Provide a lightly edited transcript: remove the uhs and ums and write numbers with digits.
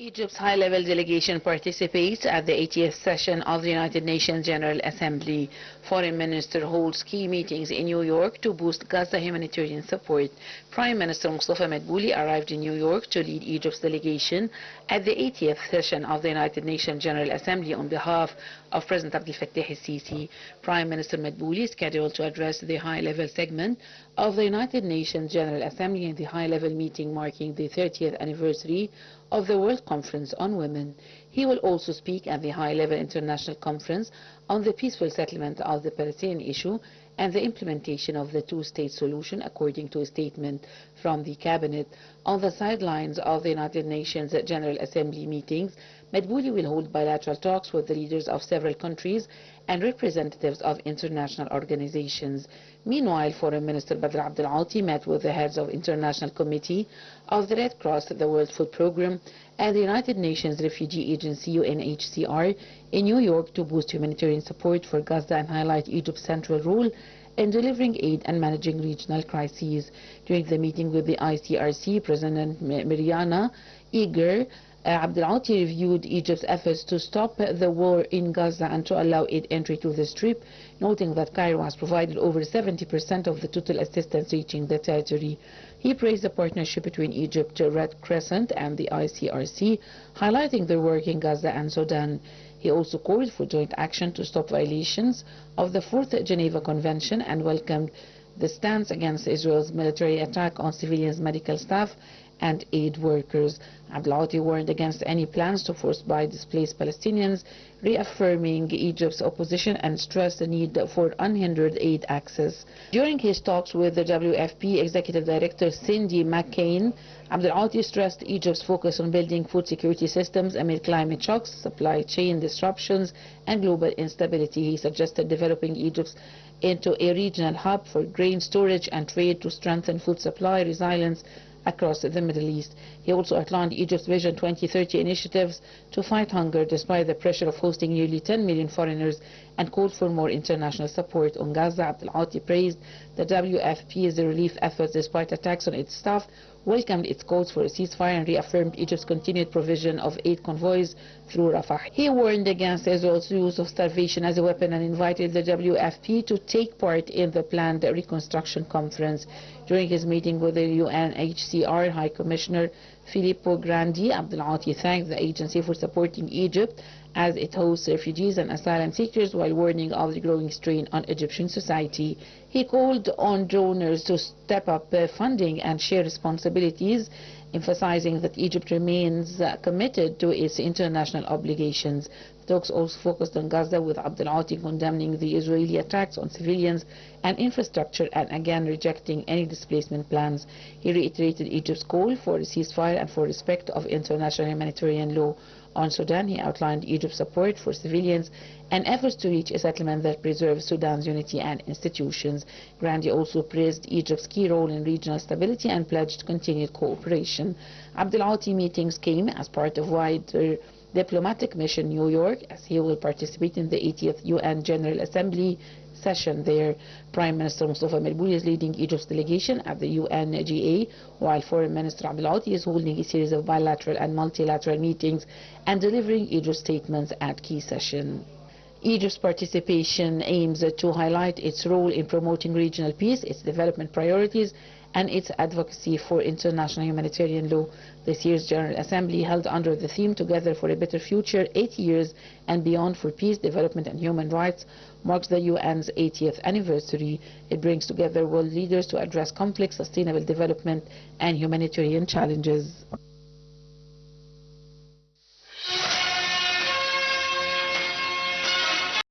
Egypt's high-level delegation participates at the 80th session of the United Nations General Assembly. Foreign Minister holds key meetings in New York to boost Gaza humanitarian support. Prime Minister Mustafa Madbouli arrived in New York to lead Egypt's delegation at the 80th session of the United Nations General Assembly on behalf of President Abdel Fattah el-Sisi. Prime Minister Madbouli is scheduled to address the high-level segment of the United Nations General Assembly in the high-level meeting marking the 30th anniversary of the World Conference on Women. He will also speak at the high-level international conference on the peaceful settlement of the Palestinian issue and the implementation of the two-state solution, according to a statement from the cabinet. On the sidelines of the United Nations General Assembly meetings, Madbouli will hold bilateral talks with the leaders of several countries and representatives of international organizations. Meanwhile, Foreign Minister Badr Abdel Ati met with the heads of International Committee of the Red Cross, the World Food Programme, and the United Nations Refugee Agency UNHCR in New York to boost humanitarian support for Gaza and highlight Egypt's central role in delivering aid and managing regional crises. During the meeting with the ICRC, President Mariana Eager Abdel Ati reviewed Egypt's efforts to stop the war in Gaza and to allow aid entry to the Strip, noting that Cairo has provided over 70% of the total assistance reaching the territory. He praised the partnership between Egypt, Red Crescent and the ICRC, highlighting their work in Gaza and Sudan. He also called for joint action to stop violations of the Fourth Geneva Convention and welcomed the stance against Israel's military attack on civilians, medical staff and aid workers. Abdel Ati warned against any plans to force buy displaced Palestinians, reaffirming Egypt's opposition and stressed the need for unhindered aid access. During his talks with the WFP Executive Director Cindy McCain, Abdel Ati stressed Egypt's focus on building food security systems amid climate shocks, supply chain disruptions, and global instability. He suggested developing Egypt into a regional hub for grain storage and trade to strengthen food supply resilience across the Middle East. He also outlined Egypt's Vision 2030 initiatives to fight hunger despite the pressure of hosting nearly 10 million foreigners and called for more international support. On Gaza, Abdel Ati praised the WFP's relief efforts despite attacks on its staff, welcomed its calls for a ceasefire and reaffirmed Egypt's continued provision of aid convoys through Rafah. He warned against Israel's use of starvation as a weapon and invited the WFP to take part in the planned reconstruction conference. During his meeting with the UNHCR High Commissioner Filippo Grandi, Abdel Ati thanked the agency for supporting Egypt as it hosts refugees and asylum seekers while warning of the growing strain on Egyptian society. He called on donors to step up funding and share responsibilities, emphasizing that Egypt remains committed to its international obligations. The talks also focused on Gaza, with Abdel Ati condemning the Israeli attacks on civilians and infrastructure and again rejecting any displacement plans. He reiterated Egypt's call for a ceasefire and for respect of international humanitarian law. On Sudan, he outlined Egypt's support for civilians and efforts to reach a settlement that preserves Sudan's unity and institutions. Grandi also praised Egypt's key role in regional stability and pledged continued cooperation. Abdel Ati meetings came as part of wider diplomatic mission in New York, as he will participate in the 80th UN General Assembly session there. Prime Minister Mustafa Madbouli is leading Egypt's delegation at the UNGA, while Foreign Minister Abdel Ati is holding a series of bilateral and multilateral meetings and delivering Egypt's statements at key sessions. Egypt's participation aims to highlight its role in promoting regional peace, its development priorities, and its advocacy for international humanitarian law. This year's General Assembly, held under the theme Together for a Better Future, 80 years and beyond for peace, development and human rights, marks the UN's 80th anniversary. It brings together world leaders to address complex sustainable development and humanitarian challenges.